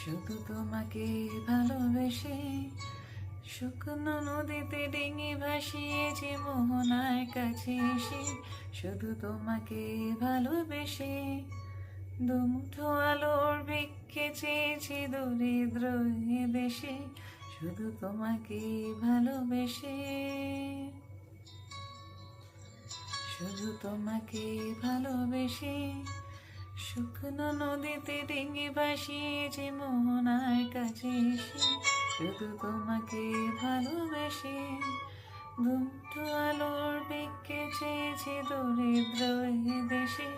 শুধু তোমাকে ভালোবেসে শুকনো নদীতে ডিঙি ভাসিয়েছি মোহনার কাছে এসে। শুধু তোমাকে ভালোবেসে দুমুঠো আলোর ভিক্ষে চেয়েছি দরিদ্র এ দেশে। শুধু তোমাকে ভালোবেসে, শুধু তোমাকে ভালোবেসে শুকনো নদীতে ডিঙি ভাসিয়েছি মোহনার কাছে এসে। শুধু তোমাকে ভালোবেসে দুমুঠো আলোর ভিক্ষে চেয়েছি দরিদ্র এ দেশে।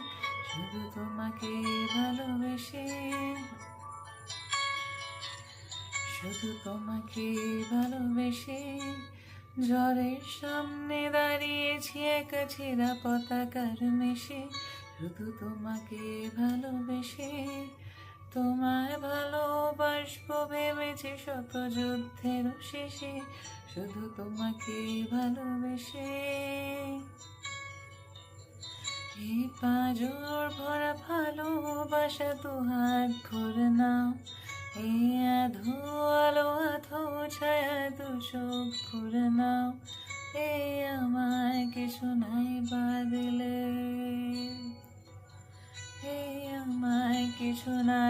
শুধু তোমাকে ভালোবেসে, শুধু তোমাকে ভালোবেসে ঝড়ের সামনে দাঁড়িয়েছি একা ছেঁড়া পতাকার মেশে। শুধু তোমাকে ভালোবেসে তোমায় ভালোবাসবো ভেবেছি শত যুদ্ধের শেষে। শুধু তোমাকে ভালোবেসে এই পাঁজর ভরা ভালোবাসা দুহাত ভরে নাও। এই আধো আলো আধো ছায়া দু চোখ ভরে নাও। এই আমায় কিছু নাই বাদলে, এই আমায় কিছু না